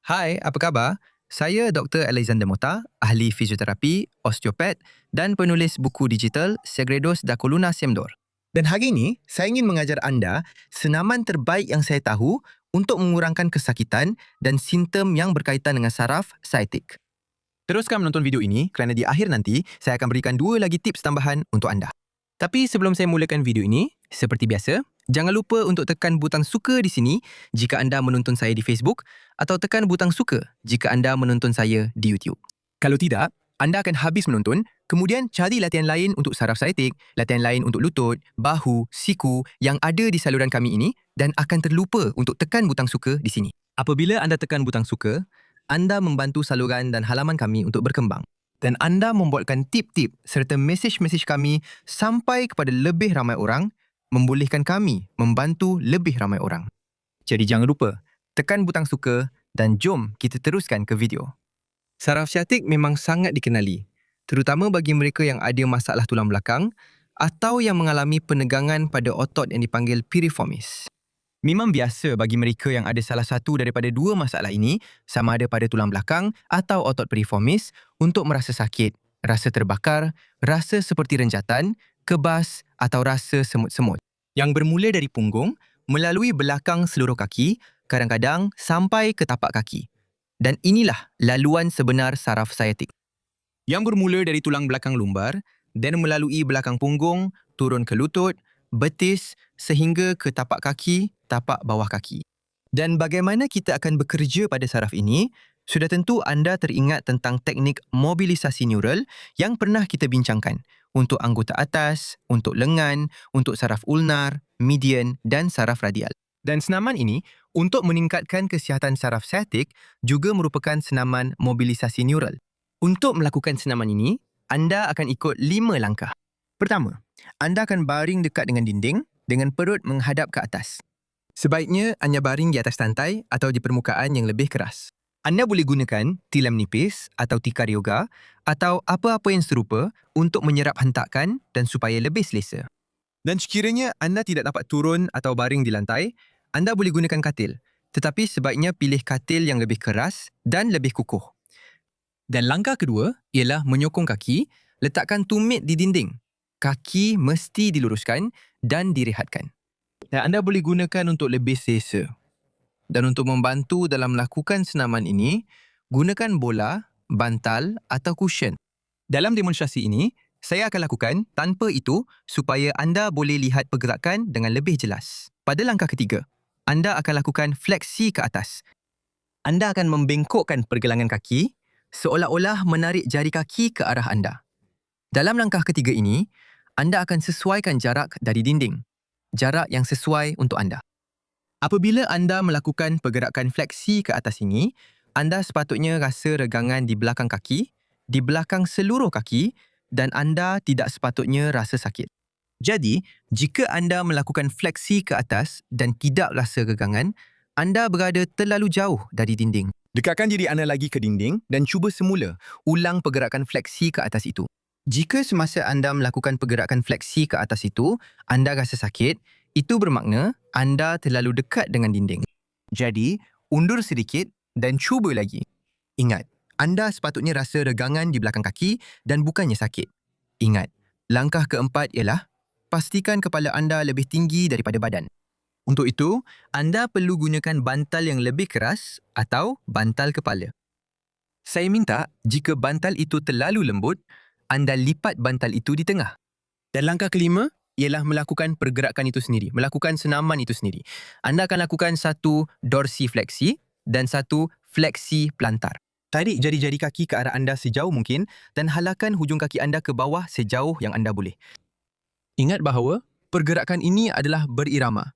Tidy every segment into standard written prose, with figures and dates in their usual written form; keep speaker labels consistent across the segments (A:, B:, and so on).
A: Hai, apa khabar? Saya Dr. Alexander Mota, ahli fizioterapi, osteopat dan penulis buku digital Segredos da Columna Siemdor. Dan hari ini, saya ingin mengajar anda senaman terbaik yang saya tahu untuk mengurangkan kesakitan dan simptom yang berkaitan dengan saraf sciatic. Teruskan menonton video ini kerana di akhir nanti, saya akan berikan 2 lagi tips tambahan untuk anda. Tapi sebelum saya mulakan video ini, seperti biasa, jangan lupa untuk tekan butang suka di sini jika anda menonton saya di Facebook atau tekan butang suka jika anda menonton saya di YouTube. Kalau tidak, anda akan habis menonton, kemudian cari latihan lain untuk saraf sciatic, latihan lain untuk lutut, bahu, siku yang ada di saluran kami ini dan akan terlupa untuk tekan butang suka di sini. Apabila anda tekan butang suka, anda membantu saluran dan halaman kami untuk berkembang. Dan anda membuatkan tip-tip serta mesej-mesej kami sampai kepada lebih ramai orang, membolehkan kami membantu lebih ramai orang. Jadi jangan lupa, tekan butang suka dan jom kita teruskan ke video. Saraf sciatic memang sangat dikenali, terutama bagi mereka yang ada masalah tulang belakang atau yang mengalami penegangan pada otot yang dipanggil piriformis. Memang biasa bagi mereka yang ada salah satu daripada 2 masalah ini, sama ada pada tulang belakang atau otot piriformis, untuk merasa sakit, rasa terbakar, rasa seperti renjatan, kebas atau rasa semut-semut. Yang bermula dari punggung, melalui belakang seluruh kaki, kadang-kadang sampai ke tapak kaki. Dan inilah laluan sebenar saraf sciatic. Yang bermula dari tulang belakang lumbar dan melalui belakang punggung, turun ke lutut, betis sehingga ke tapak kaki, tapak bawah kaki. Dan bagaimana kita akan bekerja pada saraf ini? Sudah tentu anda teringat tentang teknik mobilisasi neural yang pernah kita bincangkan untuk anggota atas, untuk lengan, untuk saraf ulnar, median dan saraf radial. Dan senaman ini untuk meningkatkan kesihatan saraf sciatic juga merupakan senaman mobilisasi neural. Untuk melakukan senaman ini, anda akan ikut 5 langkah. Pertama, anda akan baring dekat dengan dinding dengan perut menghadap ke atas. Sebaiknya anda baring di atas lantai atau di permukaan yang lebih keras. Anda boleh gunakan tilam nipis atau tikar yoga atau apa-apa yang serupa untuk menyerap hentakan dan supaya lebih selesa. Dan sekiranya anda tidak dapat turun atau baring di lantai, anda boleh gunakan katil. Tetapi sebaiknya pilih katil yang lebih keras dan lebih kukuh. Dan langkah kedua ialah menyokong kaki, letakkan tumit di dinding. Kaki mesti diluruskan dan direhatkan. Dan anda boleh gunakan untuk lebih selesa. Dan untuk membantu dalam melakukan senaman ini, gunakan bola, bantal atau cushion. Dalam demonstrasi ini, saya akan lakukan tanpa itu supaya anda boleh lihat pergerakan dengan lebih jelas. Pada langkah ketiga, anda akan lakukan fleksi ke atas. Anda akan membengkokkan pergelangan kaki seolah-olah menarik jari kaki ke arah anda. Dalam langkah ketiga ini, anda akan sesuaikan jarak dari dinding. Jarak yang sesuai untuk anda. Apabila anda melakukan pergerakan fleksi ke atas ini, anda sepatutnya rasa regangan di belakang kaki, di belakang seluruh kaki dan anda tidak sepatutnya rasa sakit. Jadi, jika anda melakukan fleksi ke atas dan tidak rasa regangan, anda berada terlalu jauh dari dinding. Dekatkan diri anda lagi ke dinding dan cuba semula ulang pergerakan fleksi ke atas itu. Jika semasa anda melakukan pergerakan fleksi ke atas itu, anda rasa sakit, itu bermakna anda terlalu dekat dengan dinding. Jadi, undur sedikit dan cuba lagi. Ingat, anda sepatutnya rasa regangan di belakang kaki dan bukannya sakit. Ingat, langkah keempat ialah pastikan kepala anda lebih tinggi daripada badan. Untuk itu, anda perlu gunakan bantal yang lebih keras atau bantal kepala. Saya minta jika bantal itu terlalu lembut, anda lipat bantal itu di tengah. Dan langkah kelima ialah melakukan pergerakan itu sendiri, melakukan senaman itu sendiri. Anda akan lakukan satu dorsifleksi dan satu fleksi plantar. Tarik jari-jari kaki ke arah anda sejauh mungkin dan halakan hujung kaki anda ke bawah sejauh yang anda boleh. Ingat bahawa pergerakan ini adalah berirama.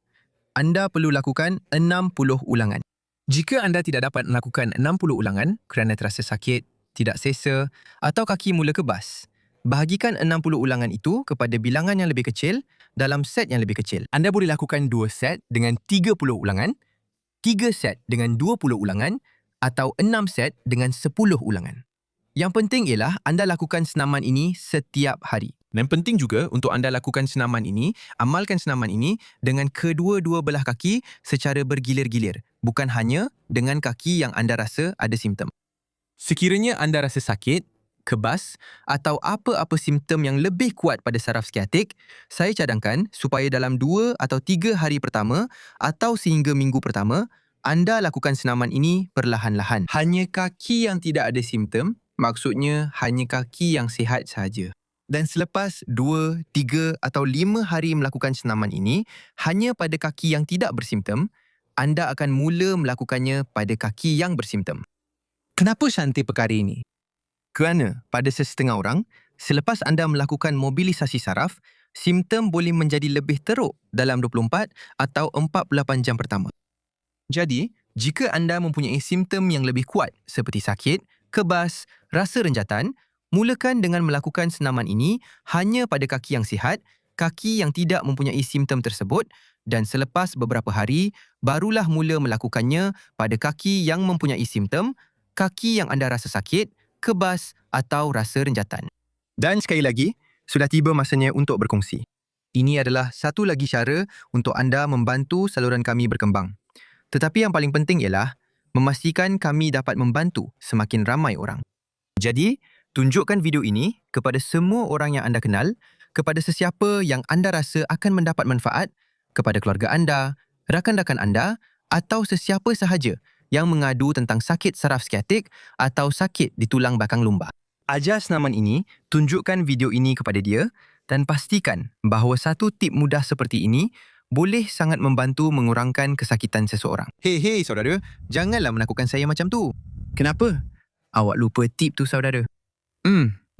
A: Anda perlu lakukan 60 ulangan. Jika anda tidak dapat melakukan 60 ulangan kerana terasa sakit, tidak selesa atau kaki mula kebas, bahagikan 60 ulangan itu kepada bilangan yang lebih kecil dalam set yang lebih kecil. Anda boleh lakukan 2 set dengan 30 ulangan, 3 set dengan 20 ulangan atau 6 set dengan 10 ulangan. Yang penting ialah anda lakukan senaman ini setiap hari. Dan penting juga untuk anda lakukan senaman ini, amalkan senaman ini dengan kedua-dua belah kaki secara bergilir-gilir, bukan hanya dengan kaki yang anda rasa ada simptom. Sekiranya anda rasa sakit, kebas atau apa-apa simptom yang lebih kuat pada saraf skiatik, saya cadangkan supaya dalam 2 atau 3 hari pertama atau sehingga minggu pertama, anda lakukan senaman ini perlahan-lahan. Hanya kaki yang tidak ada simptom, maksudnya hanya kaki yang sihat sahaja. Dan selepas 2, 3 atau 5 hari melakukan senaman ini, hanya pada kaki yang tidak bersimptom, anda akan mula melakukannya pada kaki yang bersimptom. Kenapa cantik perkara ini? Kerana pada sesetengah orang, selepas anda melakukan mobilisasi saraf, simptom boleh menjadi lebih teruk dalam 24 atau 48 jam pertama. Jadi, jika anda mempunyai simptom yang lebih kuat seperti sakit, kebas, rasa renjatan, mulakan dengan melakukan senaman ini hanya pada kaki yang sihat, kaki yang tidak mempunyai simptom tersebut dan selepas beberapa hari, barulah mula melakukannya pada kaki yang mempunyai simptom, kaki yang anda rasa sakit, kebas atau rasa renjatan. Dan sekali lagi, sudah tiba masanya untuk berkongsi. Ini adalah satu lagi cara untuk anda membantu saluran kami berkembang. Tetapi yang paling penting ialah memastikan kami dapat membantu semakin ramai orang. Jadi, tunjukkan video ini kepada semua orang yang anda kenal, kepada sesiapa yang anda rasa akan mendapat manfaat, kepada keluarga anda, rakan-rakan anda atau sesiapa sahaja yang mengadu tentang sakit saraf skiatik atau sakit di tulang belakang lumbar. Ajar senaman ini, tunjukkan video ini kepada dia dan pastikan bahawa satu tip mudah seperti ini boleh sangat membantu mengurangkan kesakitan seseorang. Hei saudara, janganlah melakukan saya macam tu. Kenapa? Awak lupa tip tu saudara.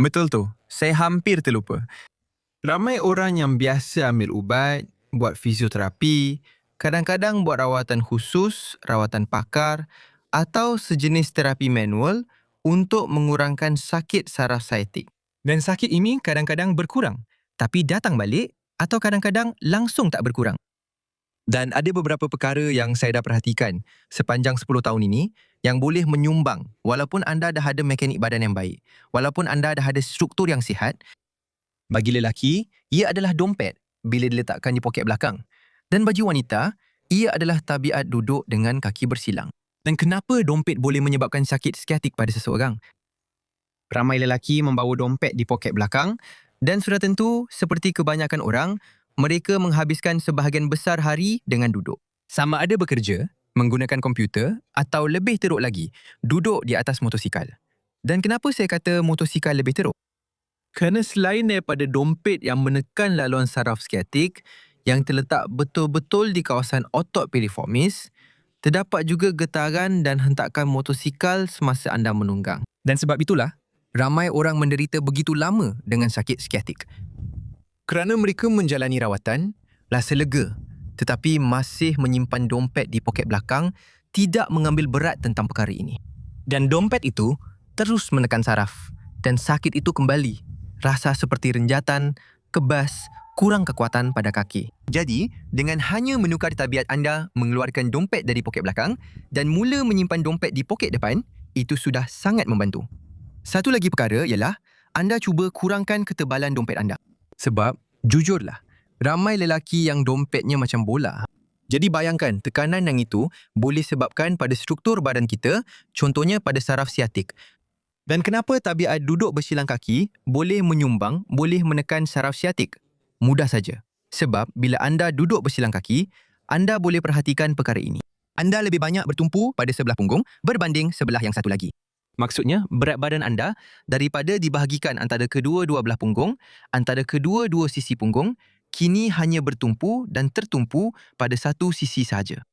A: Betul tu. Saya hampir terlupa. Ramai orang yang biasa ambil ubat, buat fisioterapi, kadang-kadang buat rawatan khusus, rawatan pakar atau sejenis terapi manual untuk mengurangkan sakit saraf sciatic. Dan sakit ini kadang-kadang berkurang, tapi datang balik atau kadang-kadang langsung tak berkurang. Dan ada beberapa perkara yang saya dah perhatikan sepanjang 10 tahun ini yang boleh menyumbang walaupun anda dah ada mekanik badan yang baik, walaupun anda dah ada struktur yang sihat. Bagi lelaki, ia adalah dompet bila diletakkan di poket belakang. Dan bagi wanita, ia adalah tabiat duduk dengan kaki bersilang. Dan kenapa dompet boleh menyebabkan sakit skiatik pada seseorang? Ramai lelaki membawa dompet di poket belakang dan sudah tentu, seperti kebanyakan orang, mereka menghabiskan sebahagian besar hari dengan duduk. Sama ada bekerja, menggunakan komputer atau lebih teruk lagi, duduk di atas motosikal. Dan kenapa saya kata motosikal lebih teruk? Kerana selain daripada dompet yang menekan laluan saraf skiatik yang terletak betul-betul di kawasan otot piriformis, terdapat juga getaran dan hentakan motosikal semasa anda menunggang. Dan sebab itulah, ramai orang menderita begitu lama dengan sakit skiatik. Kerana mereka menjalani rawatan, rasa lega, tetapi masih menyimpan dompet di poket belakang, tidak mengambil berat tentang perkara ini. Dan dompet itu terus menekan saraf dan sakit itu kembali. Rasa seperti renjatan, kebas, kurang kekuatan pada kaki. Jadi, dengan hanya menukar tabiat anda mengeluarkan dompet dari poket belakang dan mula menyimpan dompet di poket depan, itu sudah sangat membantu. Satu lagi perkara ialah anda cuba kurangkan ketebalan dompet anda. Sebab, jujurlah, ramai lelaki yang dompetnya macam bola. Jadi bayangkan tekanan yang itu boleh sebabkan pada struktur badan kita, contohnya pada saraf siatik. Dan kenapa tabiat duduk bersilang kaki boleh menyumbang, boleh menekan saraf siatik? Mudah saja. Sebab bila anda duduk bersilang kaki, anda boleh perhatikan perkara ini. Anda lebih banyak bertumpu pada sebelah punggung berbanding sebelah yang satu lagi. Maksudnya, berat badan anda daripada dibahagikan antara kedua-dua belah punggung, antara kedua-dua sisi punggung, kini hanya bertumpu dan tertumpu pada satu sisi sahaja.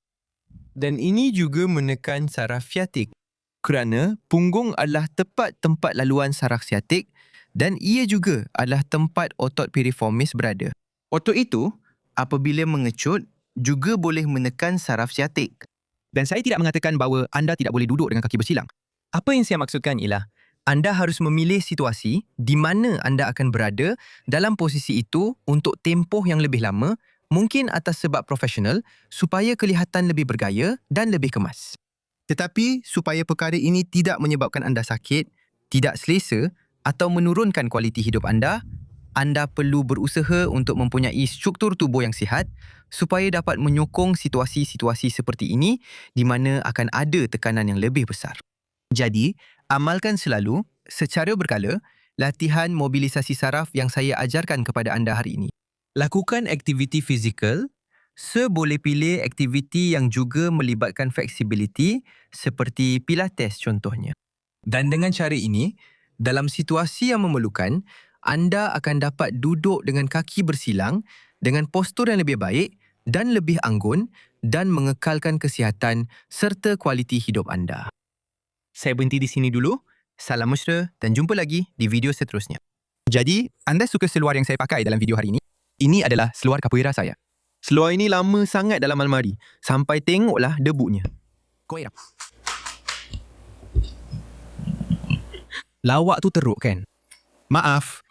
A: Dan ini juga menekan saraf siatik. Kerana punggung adalah tepat tempat laluan saraf siatik dan ia juga adalah tempat otot piriformis berada. Otot itu, apabila mengecut, juga boleh menekan saraf siatik. Dan saya tidak mengatakan bahawa anda tidak boleh duduk dengan kaki bersilang. Apa yang saya maksudkan ialah, anda harus memilih situasi di mana anda akan berada dalam posisi itu untuk tempoh yang lebih lama, mungkin atas sebab profesional, supaya kelihatan lebih bergaya dan lebih kemas. Tetapi, supaya perkara ini tidak menyebabkan anda sakit, tidak selesa atau menurunkan kualiti hidup anda, Anda perlu berusaha untuk mempunyai struktur tubuh yang sihat supaya dapat menyokong situasi-situasi seperti ini di mana akan ada tekanan yang lebih besar. Jadi, amalkan selalu, secara berkala, latihan mobilisasi saraf yang saya ajarkan kepada anda hari ini. Lakukan aktiviti fizikal, seboleh pilih aktiviti yang juga melibatkan fleksibiliti seperti pilates contohnya. Dan dengan cara ini, dalam situasi yang memerlukan, anda akan dapat duduk dengan kaki bersilang dengan postur yang lebih baik dan lebih anggun dan mengekalkan kesihatan serta kualiti hidup anda. Saya berhenti di sini dulu. Salam mesra dan jumpa lagi di video seterusnya. Jadi, anda suka seluar yang saya pakai dalam video hari ini? Ini adalah seluar capoeira saya. Seluar ini lama sangat dalam almari. Sampai tengoklah debunya. Capoeira. Lawak tu teruk kan? Maaf,